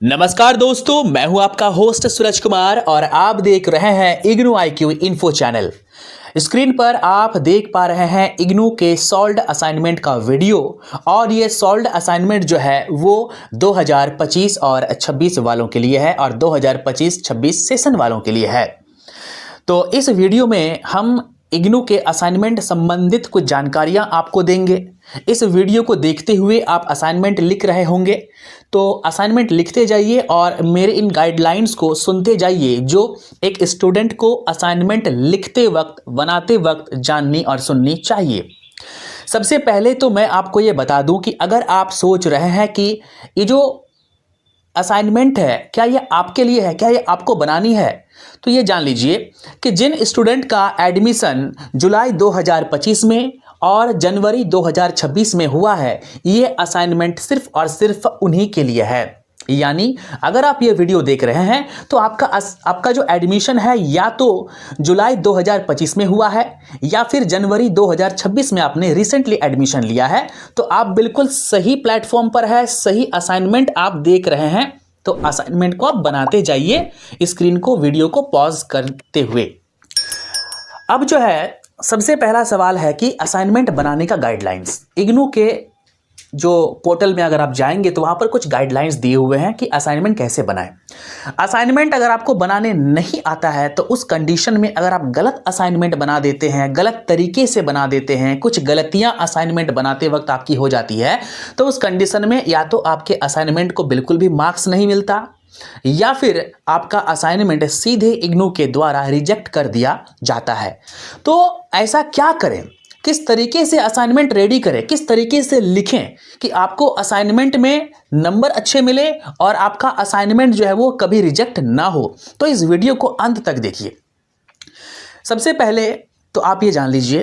नमस्कार दोस्तों, मैं हूं आपका होस्ट सूरज कुमार और आप देख रहे हैं IGNOU IQ info channel. Screen पर आप देख पा रहे हैं इग्नू के सॉल्व्ड असाइनमेंट का वीडियो और ये सॉल्व्ड असाइनमेंट जो है वो 2025 और 26 वालों के लिए है और 2025-26 सेशन वालों के लिए है। तो इस वीडियो में हम इग्नू के असाइनमेंट संबंधित कुछ जानकारियां आपको देंगे। इस वीडियो को देखते हुए आप असाइनमेंट लिख रहे होंगे, तो असाइनमेंट लिखते जाइए और मेरे इन गाइडलाइंस को सुनते जाइए जो एक स्टूडेंट को असाइनमेंट लिखते वक्त, बनाते वक्त जाननी और सुननी चाहिए। सबसे पहले तो मैं आपको ये बता दूं कि अगर आप सोच रहे हैं कि ये जो असाइनमेंट है क्या ये आपके लिए है, क्या ये आपको बनानी है, तो ये जान लीजिए कि जिन स्टूडेंट का एडमिशन जुलाई 2025 में और जनवरी 2026 में हुआ है, ये असाइनमेंट सिर्फ और सिर्फ उन्हीं के लिए है। यानी अगर आप ये वीडियो देख रहे हैं तो आपका जो एडमिशन है या तो जुलाई 2025 में हुआ है या फिर जनवरी 2026 में आपने रिसेंटली एडमिशन लिया है, तो आप बिल्कुल सही प्लेटफॉर्म पर है, सही असाइनमेंट आप देख रहे हैं। तो असाइनमेंट को आप बनाते जाइए, स्क्रीन को, वीडियो को पॉज करते हुए। अब जो है सबसे पहला सवाल है कि असाइनमेंट बनाने का गाइडलाइंस। इग्नू के जो पोर्टल में अगर आप जाएंगे तो वहाँ पर कुछ गाइडलाइंस दिए हुए हैं कि असाइनमेंट कैसे बनाएं। असाइनमेंट अगर आपको बनाने नहीं आता है तो उस कंडीशन में अगर आप गलत असाइनमेंट बना देते हैं, गलत तरीके से बना देते हैं, कुछ गलतियां असाइनमेंट बनाते वक्त आपकी हो जाती है, तो उस कंडीशन में या तो आपके असाइनमेंट को बिल्कुल भी मार्क्स नहीं मिलता या फिर आपका असाइनमेंट सीधे इग्नू के द्वारा रिजेक्ट कर दिया जाता है। तो ऐसा क्या करें, किस तरीके से असाइनमेंट रेडी करें, किस तरीके से लिखें कि आपको असाइनमेंट में नंबर अच्छे मिले और आपका असाइनमेंट जो है वो कभी रिजेक्ट ना हो, तो इस वीडियो को अंत तक देखिए। सबसे पहले तो आप ये जान लीजिए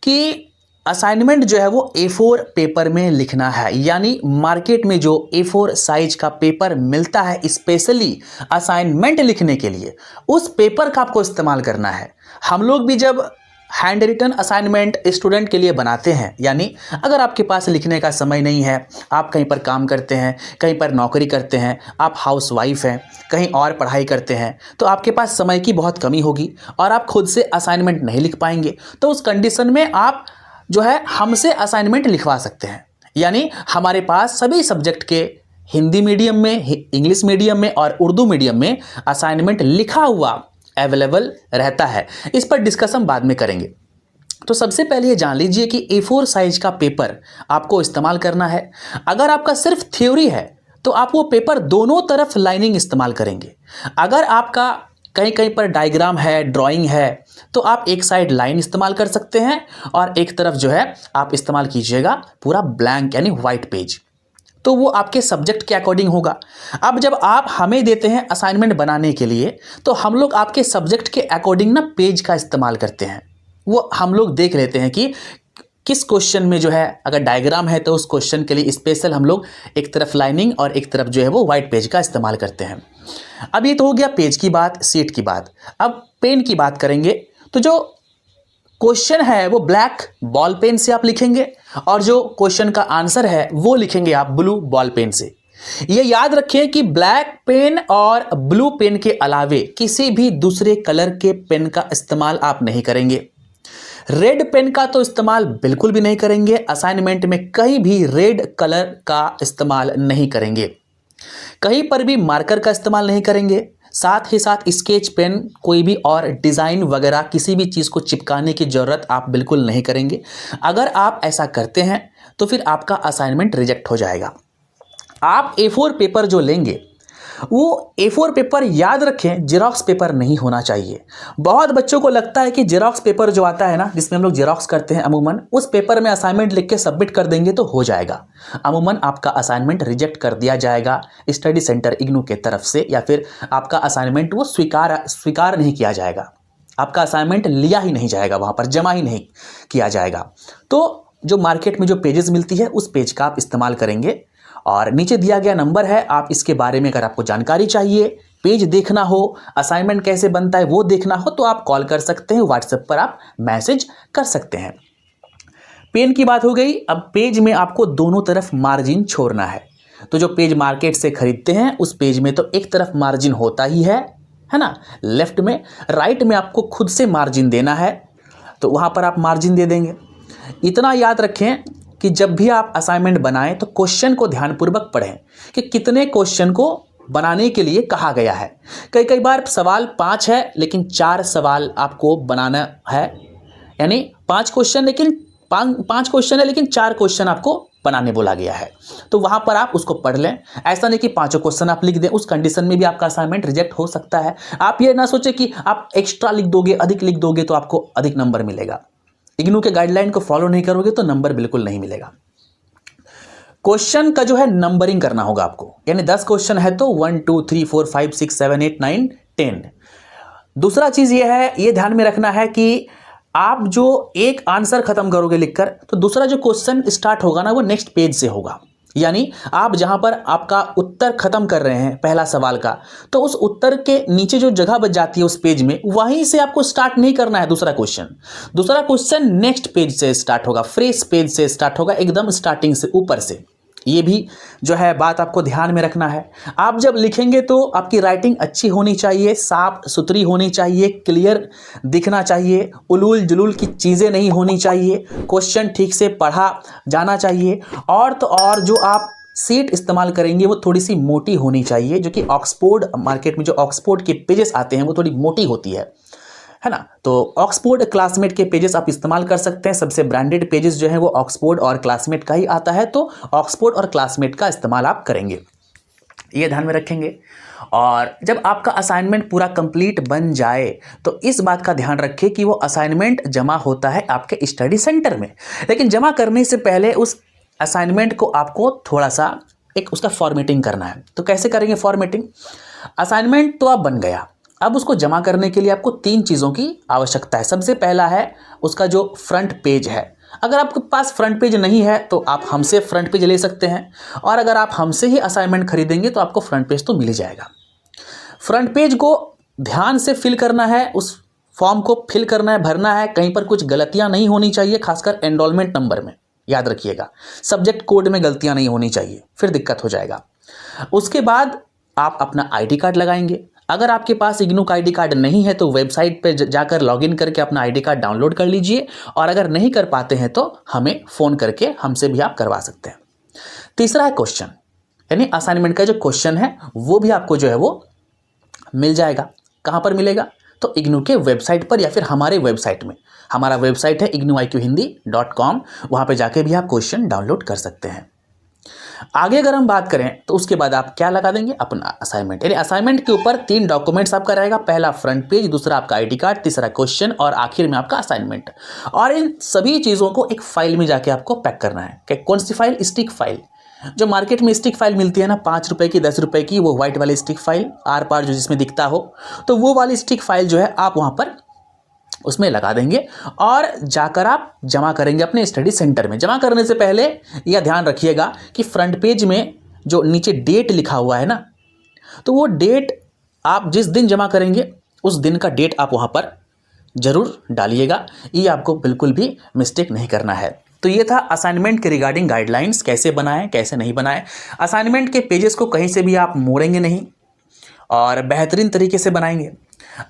कि असाइनमेंट जो है वो A4 पेपर में लिखना है। यानी मार्केट में जो A4 साइज का पेपर मिलता है स्पेशली असाइनमेंट लिखने के लिए, उस पेपर का आपको इस्तेमाल करना है। हम लोग भी जब हैंड रिटन असाइनमेंट स्टूडेंट के लिए बनाते हैं, यानी अगर आपके पास लिखने का समय नहीं है, आप कहीं पर काम करते हैं, कहीं पर नौकरी करते हैं, आप हाउसवाइफ हैं, कहीं और पढ़ाई करते हैं, तो आपके पास समय की बहुत कमी होगी और आप खुद से असाइनमेंट नहीं लिख पाएंगे। तो उस कंडीशन में आप जो है हमसे असाइनमेंट लिखवा सकते हैं। यानी हमारे पास सभी सब्जेक्ट के हिंदी मीडियम में, इंग्लिश मीडियम में और उर्दू मीडियम में असाइनमेंट लिखा हुआ अवेलेबल रहता है। इस पर डिस्कशन बाद में करेंगे। तो सबसे पहले ये जान लीजिए कि A4 साइज का पेपर आपको इस्तेमाल करना है। अगर आपका सिर्फ थ्योरी है तो आप वो पेपर दोनों तरफ लाइनिंग इस्तेमाल करेंगे। अगर आपका कहीं कहीं पर डायग्राम है, ड्राइंग है, तो आप एक साइड लाइन इस्तेमाल कर सकते हैं और एक तरफ जो है आप इस्तेमाल कीजिएगा पूरा ब्लैंक यानी वाइट पेज। तो वो आपके सब्जेक्ट के अकॉर्डिंग होगा। अब जब आप हमें देते हैं असाइनमेंट बनाने के लिए, तो हम लोग आपके सब्जेक्ट के अकॉर्डिंग ना पेज का इस्तेमाल करते हैं। वो हम लोग देख लेते हैं कि किस क्वेश्चन में जो है अगर डायग्राम है तो उस क्वेश्चन के लिए स्पेशल हम लोग एक तरफ लाइनिंग और एक तरफ जो है वो वाइट पेज का इस्तेमाल करते हैं। अब ये तो हो गया पेज की बात, सीट की बात। अब पेन की बात करेंगे तो जो क्वेश्चन है वो ब्लैक बॉल पेन से आप लिखेंगे और जो क्वेश्चन का आंसर है वो लिखेंगे आप ब्लू बॉल पेन से। ये याद रखें कि ब्लैक पेन और ब्लू पेन के अलावे किसी भी दूसरे कलर के पेन का इस्तेमाल आप नहीं करेंगे। रेड पेन का तो इस्तेमाल बिल्कुल भी नहीं करेंगे। असाइनमेंट में कहीं भी रेड कलर का इस्तेमाल नहीं करेंगे। कहीं पर भी मार्कर का इस्तेमाल नहीं करेंगे। साथ ही साथ स्केच पेन, कोई भी और डिज़ाइन वगैरह किसी भी चीज़ को चिपकाने की ज़रूरत आप बिल्कुल नहीं करेंगे। अगर आप ऐसा करते हैं तो फिर आपका असाइनमेंट रिजेक्ट हो जाएगा। आप A4 पेपर जो लेंगे वो A4 पेपर याद रखें जेरॉक्स पेपर नहीं होना चाहिए। बहुत बच्चों को लगता है कि जेरॉक्स पेपर जो आता है ना, जिसमें हम लोग जेरॉक्स करते हैं, अमूमन उस पेपर में असाइनमेंट लिख के सबमिट कर देंगे तो हो जाएगा। अमूमन आपका असाइनमेंट रिजेक्ट कर दिया जाएगा स्टडी सेंटर इग्नू के तरफ से, या फिर आपका असाइनमेंट वो स्वीकार नहीं किया जाएगा। आपका असाइनमेंट लिया ही नहीं जाएगा, वहाँ पर जमा ही नहीं किया जाएगा। तो जो मार्केट में जो पेजेस मिलती है उस पेज का आप इस्तेमाल करेंगे और नीचे दिया गया नंबर है। आप इसके बारे में अगर आपको जानकारी चाहिए, पेज देखना हो, असाइनमेंट कैसे बनता है वो देखना हो, तो आप कॉल कर सकते हैं, व्हाट्सएप पर आप मैसेज कर सकते हैं। पेन की बात हो गई। अब पेज में आपको दोनों तरफ मार्जिन छोड़ना है। तो जो पेज मार्केट से खरीदते हैं उस पेज में तो एक तरफ मार्जिन होता ही है ना, लेफ्ट में, राइट में आपको खुद से मार्जिन देना है, तो वहाँ पर आप मार्जिन दे देंगे। इतना याद रखें कि जब भी आप असाइनमेंट बनाएं तो क्वेश्चन को ध्यानपूर्वक पढ़ें कि कितने क्वेश्चन को बनाने के लिए कहा गया है। कई बार सवाल 5 है लेकिन 4 सवाल आपको बनाना है, यानी 5 क्वेश्चन लेकिन 5 क्वेश्चन है लेकिन 4 क्वेश्चन आपको बनाने बोला गया है, तो वहां पर आप उसको पढ़ लें। ऐसा नहीं कि 5 क्वेश्चन आप लिख दें, उस कंडीशन में भी आपका असाइनमेंट रिजेक्ट हो सकता है। आप ये ना सोचें कि आप एक्स्ट्रा लिख दोगे, अधिक लिख दोगे तो आपको अधिक नंबर मिलेगा। इग्नू के गाइडलाइन को फॉलो नहीं करोगे तो नंबर बिल्कुल नहीं मिलेगा। क्वेश्चन का जो है नंबरिंग करना होगा आपको, यानी 10 क्वेश्चन है तो 1 2 3 4 5 6 7 8 9 10। दूसरा चीज ये है, ये ध्यान में रखना है कि आप जो एक आंसर खत्म करोगे लिखकर तो दूसरा जो क्वेश्चन स्टार्ट होगा ना वो नेक्स्ट पेज से होगा। यानी आप जहां पर आपका उत्तर खत्म कर रहे हैं पहला सवाल का, तो उस उत्तर के नीचे जो जगह बच जाती है उस पेज में, वहीं से आपको स्टार्ट नहीं करना है दूसरा क्वेश्चन। दूसरा क्वेश्चन नेक्स्ट पेज से स्टार्ट होगा, फ्रेश पेज से स्टार्ट होगा, एकदम स्टार्टिंग से, ऊपर से। ये भी जो है बात आपको ध्यान में रखना है। आप जब लिखेंगे तो आपकी राइटिंग अच्छी होनी चाहिए, साफ सुथरी होनी चाहिए, क्लियर दिखना चाहिए, उलूल जुलूल की चीज़ें नहीं होनी चाहिए, क्वेश्चन ठीक से पढ़ा जाना चाहिए। और तो और जो आप सीट इस्तेमाल करेंगे वो थोड़ी सी मोटी होनी चाहिए, जो कि ऑक्सफोर्ड मार्केट में जो ऑक्सफोर्ड के पेजेस आते हैं वो थोड़ी मोटी होती है ना। तो ऑक्सफोर्ड क्लासमेट के पेजेस आप इस्तेमाल कर सकते हैं। सबसे ब्रांडेड पेजेस जो है वो ऑक्सफोर्ड और क्लासमेट का ही आता है, तो ऑक्सफोर्ड और क्लासमेट का इस्तेमाल आप करेंगे, ये ध्यान में रखेंगे। और जब आपका असाइनमेंट पूरा कंप्लीट बन जाए तो इस बात का ध्यान रखें कि वो असाइनमेंट जमा होता है आपके स्टडी सेंटर में, लेकिन जमा करने से पहले उस असाइनमेंट को आपको थोड़ा सा एक उसका फॉर्मेटिंग करना है। तो कैसे करेंगे फॉर्मेटिंग? असाइनमेंट तो अब बन गया, अब उसको जमा करने के लिए आपको 3 चीज़ों की आवश्यकता है। सबसे पहला है उसका जो फ्रंट पेज है। अगर आपके पास फ्रंट पेज नहीं है तो आप हमसे फ्रंट पेज ले सकते हैं, और अगर आप हमसे ही असाइनमेंट खरीदेंगे तो आपको फ्रंट पेज तो मिल ही जाएगा। फ्रंट पेज को ध्यान से फिल करना है, उस फॉर्म को फिल करना है, भरना है। कहीं पर कुछ गलतियां नहीं होनी चाहिए, खासकर एनरोलमेंट नंबर में, याद रखिएगा। सब्जेक्ट कोड में गलतियां नहीं होनी चाहिए, फिर दिक्कत हो जाएगा। उसके बाद आप अपना ID कार्ड लगाएंगे। अगर आपके पास इग्नू का ID कार्ड नहीं है तो वेबसाइट पर जाकर लॉगिन करके अपना ID कार्ड डाउनलोड कर लीजिए, और अगर नहीं कर पाते हैं तो हमें फ़ोन करके हमसे भी आप करवा सकते हैं। तीसरा है क्वेश्चन, यानी असाइनमेंट का जो क्वेश्चन है वो भी आपको जो है वो मिल जाएगा। कहाँ पर मिलेगा? तो इग्नू के वेबसाइट पर या फिर हमारे वेबसाइट में। हमारा वेबसाइट है ignuiqhindi.com, वहाँ पर जाके भी आप क्वेश्चन डाउनलोड कर सकते हैं। आगे अगर हम बात करें तो उसके बाद आप क्या लगा देंगे? अपना असाइनमेंट। यानी असाइनमेंट के ऊपर 3 डॉक्यूमेंट्स आपका रहेगा, पहला फ्रंट पेज, दूसरा आपका ID कार्ड, तीसरा क्वेश्चन, और आखिर में आपका असाइनमेंट। और इन सभी चीज़ों को एक फाइल में जाके आपको पैक करना है। कौन सी फाइल? Stick file. जो मार्केट में स्टिक फाइल मिलती है ना, 5 रुपए की, 10 रुपए की, वो व्हाइट वाली स्टिक फाइल, आर पार जो जिसमें दिखता हो, तो वो वाली स्टिक फाइल जो है आप वहाँ पर उसमें लगा देंगे और जाकर आप जमा करेंगे अपने स्टडी सेंटर में। जमा करने से पहले यह ध्यान रखिएगा कि फ्रंट पेज में जो नीचे डेट लिखा हुआ है ना, तो वो डेट आप जिस दिन जमा करेंगे उस दिन का डेट आप वहाँ पर ज़रूर डालिएगा। ये आपको बिल्कुल भी मिस्टेक नहीं करना है। तो ये था असाइनमेंट के रिगार्डिंग गाइडलाइंस, कैसे बनाएं कैसे नहीं बनाएं। असाइनमेंट के पेजेस को कहीं से भी आप मोड़ेंगे नहीं और बेहतरीन तरीके से बनाएंगे।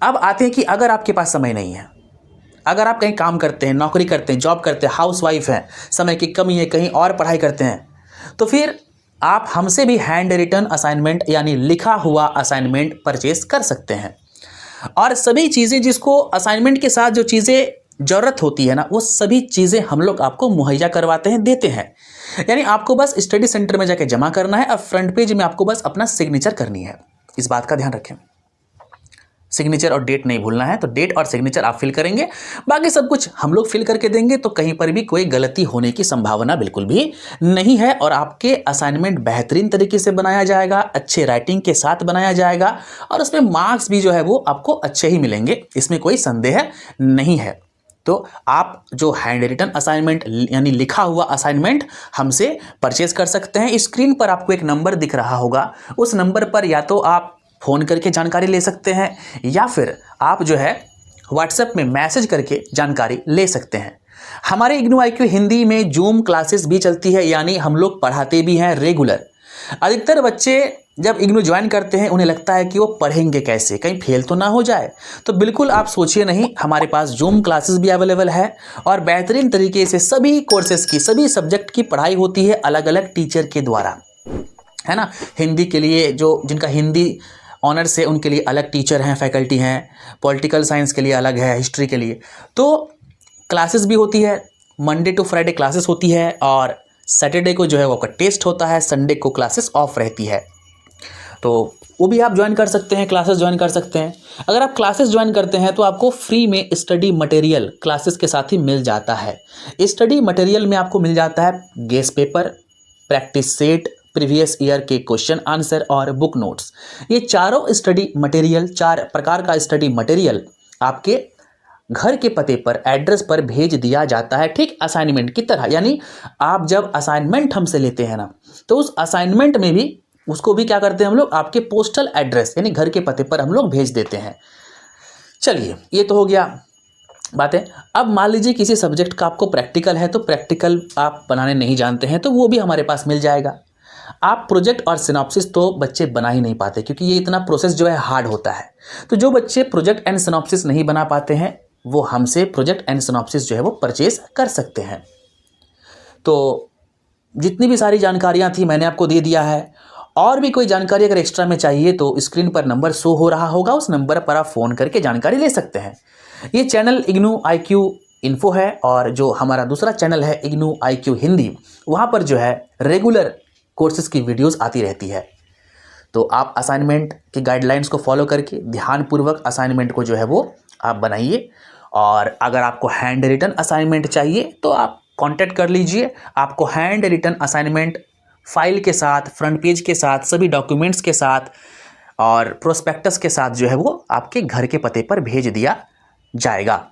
अब आते हैं कि अगर आपके पास समय नहीं है, अगर आप कहीं काम करते हैं, नौकरी करते हैं, जॉब करते हैं, हाउसवाइफ हैं, समय की कमी है, कहीं और पढ़ाई करते हैं, तो फिर आप हमसे भी हैंड रिटन असाइनमेंट यानी लिखा हुआ असाइनमेंट परचेस कर सकते हैं। और सभी चीज़ें जिसको असाइनमेंट के साथ जो चीज़ें ज़रूरत होती है ना, वो सभी चीज़ें हम लोग आपको मुहैया करवाते हैं, देते हैं। यानी आपको बस स्टडी सेंटर में जाके जमा करना है और फ्रंट पेज में आपको बस अपना सिग्नेचर करनी है। इस बात का ध्यान रखें, सिग्नेचर और डेट नहीं भूलना है। तो डेट और सिग्नेचर आप फिल करेंगे, बाकी सब कुछ हम लोग फिल करके देंगे, तो कहीं पर भी कोई गलती होने की संभावना बिल्कुल भी नहीं है। और आपके असाइनमेंट बेहतरीन तरीके से बनाया जाएगा, अच्छे राइटिंग के साथ बनाया जाएगा, और उसमें मार्क्स भी जो है वो आपको अच्छे ही मिलेंगे, इसमें कोई संदेह नहीं है। तो आप जो हैंड रिटन असाइनमेंट यानी लिखा हुआ असाइनमेंट हमसे परचेज कर सकते हैं। स्क्रीन पर आपको एक नंबर दिख रहा होगा, उस नंबर पर या तो आप फ़ोन करके जानकारी ले सकते हैं या फिर आप जो है व्हाट्सएप में मैसेज करके जानकारी ले सकते हैं। हमारे इग्नू IQ हिंदी में जूम क्लासेस भी चलती है, यानी हम लोग पढ़ाते भी हैं रेगुलर। अधिकतर बच्चे जब इग्नू ज्वाइन करते हैं उन्हें लगता है कि वो पढ़ेंगे कैसे, कहीं फेल तो ना हो जाए। तो बिल्कुल आप सोचिए नहीं, हमारे पास जूम क्लासेस भी अवेलेबल है और बेहतरीन तरीके से सभी कोर्सेज की, सभी सब्जेक्ट की पढ़ाई होती है अलग अलग टीचर के द्वारा, है ना। हिंदी के लिए जो जिनका हिंदी ऑनर्स है उनके लिए अलग टीचर हैं, फैकल्टी हैं। पॉलिटिकल साइंस के लिए अलग है, हिस्ट्री के लिए। तो क्लासेस भी होती है, मंडे टू फ्राइडे क्लासेस होती है और सैटरडे को जो है वो आपका टेस्ट होता है, संडे को क्लासेस ऑफ रहती है। तो वो भी आप ज्वाइन कर सकते हैं, क्लासेस ज्वाइन कर सकते हैं। अगर आप क्लासेस ज्वाइन करते हैं तो आपको फ्री में स्टडी मटेरियल क्लासेस के साथ ही मिल जाता है। स्टडी मटेरियल में आपको मिल जाता है guess paper, practice set, previous year के क्वेश्चन आंसर और बुक नोट्स। ये चारों स्टडी मटेरियल, 4 प्रकार का स्टडी मटेरियल आपके घर के पते पर, एड्रेस पर भेज दिया जाता है, ठीक असाइनमेंट की तरह। यानी आप जब असाइनमेंट हमसे लेते हैं ना, तो उस असाइनमेंट में भी उसको भी क्या करते हैं हम लोग, आपके पोस्टल एड्रेस यानी घर के पते पर हम लोग भेज देते हैं। चलिए, ये तो हो गया बातें। अब मान लीजिए किसी सब्जेक्ट का आपको प्रैक्टिकल है, तो प्रैक्टिकल आप बनाने नहीं जानते हैं, तो वो भी हमारे पास मिल जाएगा। आप प्रोजेक्ट और सिनॉप्सिस तो बच्चे बना ही नहीं पाते, क्योंकि ये इतना प्रोसेस जो है हार्ड होता है। तो जो बच्चे प्रोजेक्ट एंड सिनॉप्सिस नहीं बना पाते हैं, वो हमसे प्रोजेक्ट एंड सिनॉप्सिस जो है वो परचेज कर सकते हैं। तो जितनी भी सारी जानकारियां थी मैंने आपको दे दिया है। और भी कोई जानकारी अगर एक्स्ट्रा में चाहिए तो स्क्रीन पर नंबर शो हो रहा होगा, उस नंबर पर आप फ़ोन करके जानकारी ले सकते हैं। ये चैनल इग्नू IQ इन्फो है, और जो हमारा दूसरा चैनल है इग्नू IQ हिंदी, वहाँ पर जो है रेगुलर कोर्सेज की वीडियोस आती रहती है। तो आप असाइनमेंट की गाइडलाइंस को फॉलो करके ध्यानपूर्वक असाइनमेंट को जो है वो आप बनाइए। और अगर आपको हैंड रिटन असाइनमेंट चाहिए तो आप कांटेक्ट कर लीजिए। आपको हैंड रिटन असाइनमेंट फाइल के साथ, फ्रंट पेज के साथ, सभी डॉक्यूमेंट्स के साथ और प्रोस्पेक्टस के साथ जो है वो आपके घर के पते पर भेज दिया जाएगा।